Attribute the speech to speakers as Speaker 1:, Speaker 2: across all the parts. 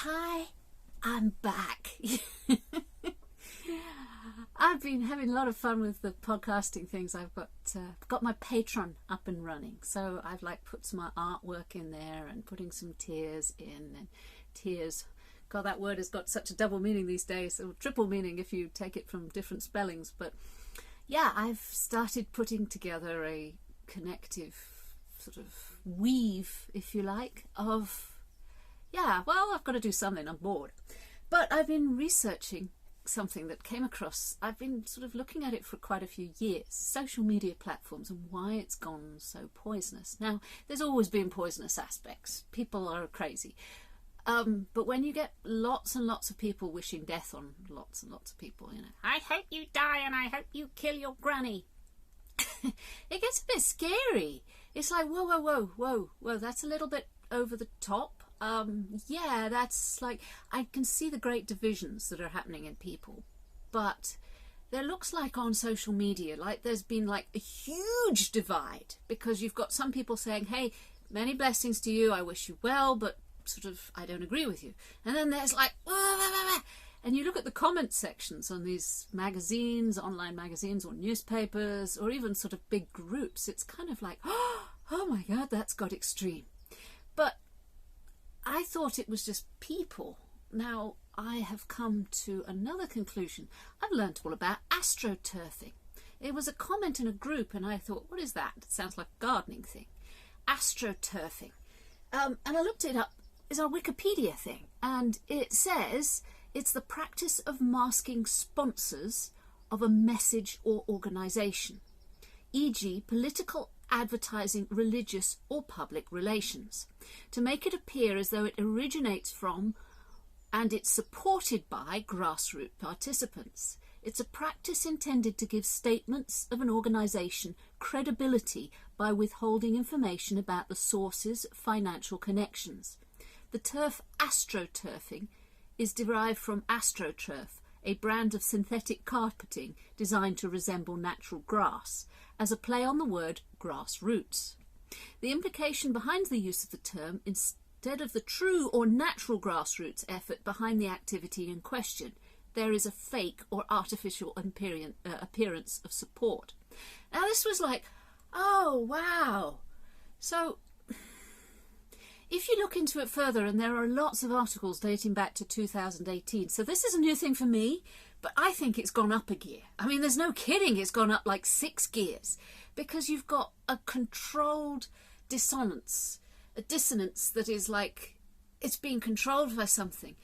Speaker 1: Hi, I'm back. I've been having a lot of fun with the podcasting things. I've got my Patreon up and running, so I've put some artwork in there and putting some tears in. And tears, God, that word has got such a double meaning these days, or triple meaning if you take it from different spellings. But yeah, I've started putting together a connective sort of weave, if you like, of, yeah, well, I've got to do something, I'm bored. But I've been researching something that came across. I've been sort of looking at it for quite a few years, social media platforms and why it's gone so poisonous. Now, there's always been poisonous aspects. People are crazy. But when you get lots and lots of people wishing death on lots and lots of people, you know, I hope you die and I hope you kill your granny. It gets a bit scary. It's like, whoa, whoa, whoa, whoa, whoa, that's a little bit over the top. Yeah, that's like, I can see the great divisions that are happening in people, but there looks like on social media, like there's been like a huge divide, because you've got some people saying, hey, many blessings to you, I wish you well, but sort of, I don't agree with you. And then there's like, and you look at the comment sections on these magazines, online magazines or newspapers, or even sort of big groups, it's kind of like, oh my God, that's got extreme. But I thought it was just people. Now, I have come to another conclusion. I've learnt all about astroturfing. It was a comment in a group, and I thought, what is that? It sounds like a gardening thing. Astroturfing. And I looked it up. It's a Wikipedia thing, and it says it's the practice of masking sponsors of a message or organisation, e.g. political, advertising, religious or public relations, to make it appear as though it originates from and it's supported by grassroots participants. It's a practice intended to give statements of an organisation credibility by withholding information about the sources, financial connections. The turf astroturfing is derived from astroturf, a brand of synthetic carpeting designed to resemble natural grass, as a play on the word grassroots. The implication behind the use of the term, instead of the true or natural grassroots effort behind the activity in question, there is a fake or artificial appearance of support. Now this was like, oh wow. So if you look into it further, and there are lots of articles dating back to 2018, so this is a new thing for me, but I think it's gone up a gear. I mean, there's no kidding, it's gone up like 6 gears, because you've got a controlled dissonance, a dissonance that is like, it's being controlled by something.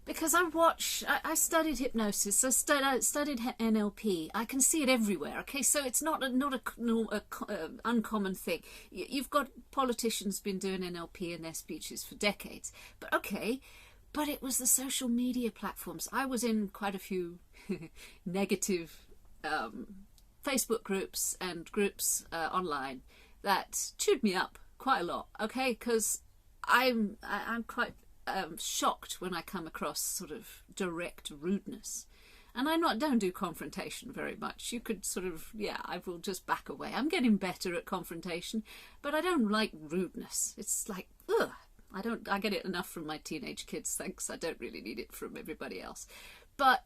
Speaker 1: Because I studied hypnosis, I studied NLP. I can see it everywhere. Okay, so it's not a uncommon thing. You've got politicians been doing NLP in their speeches for decades. But okay, but it was the social media platforms. I was in quite a few negative Facebook groups and groups online that chewed me up quite a lot. Okay, because I'm quite shocked when I come across sort of direct rudeness, and I don't do confrontation very much. You could sort of, yeah, I will just back away. I'm getting better at confrontation, but I don't like rudeness. It's like, ugh, I get it enough from my teenage kids, thanks. I don't really need it from everybody else. But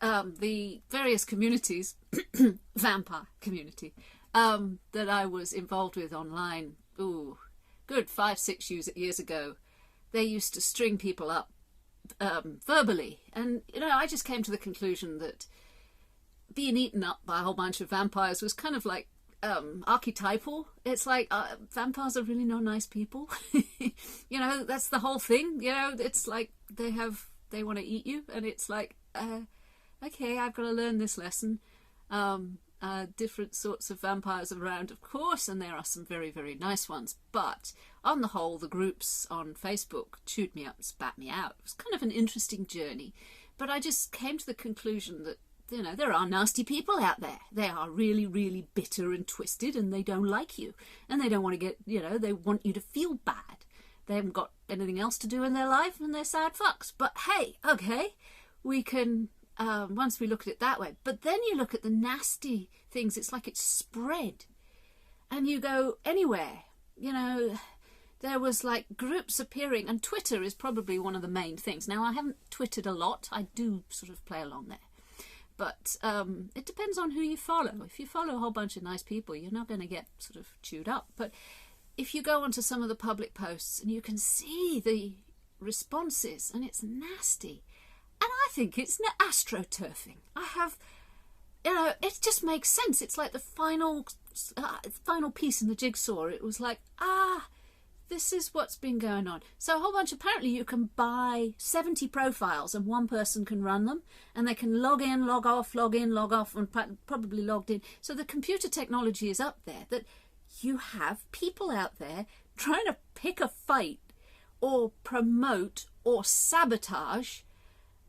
Speaker 1: the various communities, vampire community, that I was involved with online, ooh, good 5-6 years ago, they used to string people up verbally. And, you know, I just came to the conclusion that being eaten up by a whole bunch of vampires was kind of like archetypal. It's like vampires are really not nice people. You know, that's the whole thing. You know, it's like they want to eat you. And it's like, okay, I've got to learn this lesson. Different sorts of vampires around, of course, and there are some very, very nice ones. But on the whole, the groups on Facebook chewed me up and spat me out. It was kind of an interesting journey. But I just came to the conclusion that, you know, there are nasty people out there. They are really, really bitter and twisted, and they don't like you. And they don't want to get, you know, they want you to feel bad. They haven't got anything else to do in their life, and they're sad fucks. But hey, okay, we can... once we look at it that way. But then you look at the nasty things, it's like it's spread. And you go anywhere, you know, there was like groups appearing, and Twitter is probably one of the main things. Now, I haven't twittered a lot. I do sort of play along there. But it depends on who you follow. If you follow a whole bunch of nice people, you're not going to get sort of chewed up. But if you go onto some of the public posts and you can see the responses, and it's nasty. And I think it's astroturfing. I have, it just makes sense. It's like the final piece in the jigsaw. It was like, this is what's been going on. So a whole bunch, apparently you can buy 70 profiles and one person can run them, and they can log in, log off, log in, log off, and probably logged in. So the computer technology is up there that you have people out there trying to pick a fight or promote or sabotage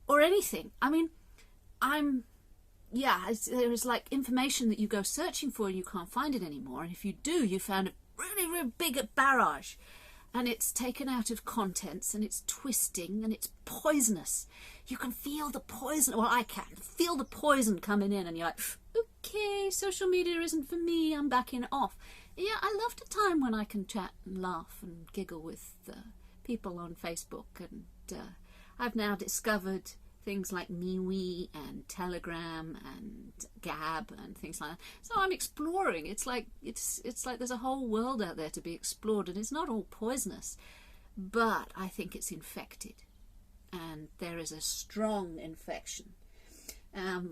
Speaker 1: or anything. I mean, there is like information that you go searching for and you can't find it anymore. And if you do, you found a really, really big barrage, and it's taken out of contents, and it's twisting, and it's poisonous. You can feel the poison. Well, I can feel the poison coming in, and you're like, okay, social media isn't for me. I'm backing off. Yeah, I loved a time when I can chat and laugh and giggle with people on Facebook, and I've now discovered things like MeWe and Telegram and Gab and things like that. So I'm exploring. It's like there's a whole world out there to be explored, and it's not all poisonous, but I think it's infected, and there is a strong infection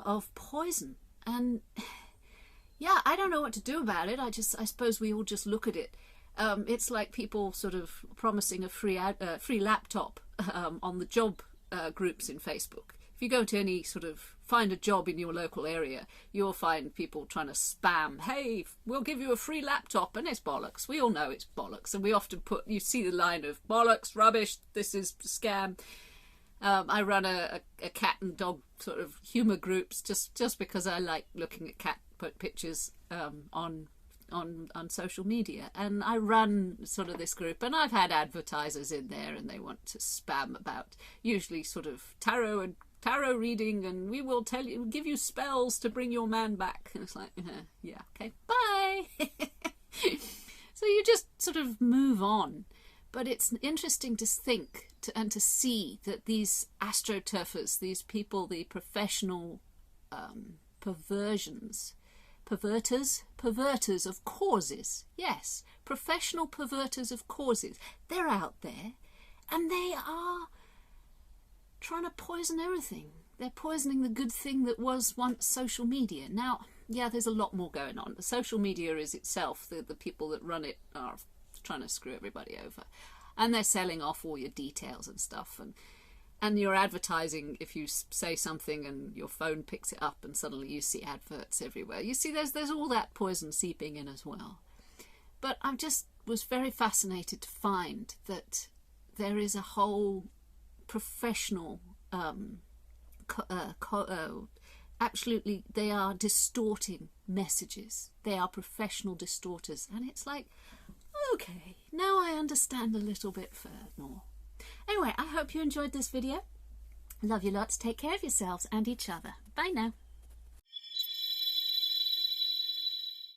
Speaker 1: of poison. And yeah, I don't know what to do about it. I suppose we all just look at it. It's like people sort of promising a free laptop on the job groups in Facebook. If you go to any sort of find a job in your local area, you'll find people trying to spam, hey, we'll give you a free laptop, and it's bollocks. We all know it's bollocks, and we often you see the line of bollocks, rubbish, this is scam. I run a cat and dog sort of humour groups just because I like looking at cat pictures on social media, and I run sort of this group, and I've had advertisers in there, and they want to spam about usually sort of tarot reading, and we will give you spells to bring your man back, and it's like, yeah, okay, bye. So you just sort of move on. But it's interesting to think and to see that these astroturfers, these people, the professional perverters of causes. Yes, professional perverters of causes. They're out there, and they are trying to poison everything. They're poisoning the good thing that was once social media. Now, yeah, there's a lot more going on. The social media is itself, the people that run it are trying to screw everybody over. And they're selling off all your details and stuff. And you're advertising, if you say something and your phone picks it up and suddenly you see adverts everywhere. You see, there's all that poison seeping in as well. But I just was very fascinated to find that there is a whole professional, absolutely, they are distorting messages. They are professional distorters. And it's like, okay, now I understand a little bit more. Anyway, I hope you enjoyed this video. Love you lots. Take care of yourselves and each other. Bye now.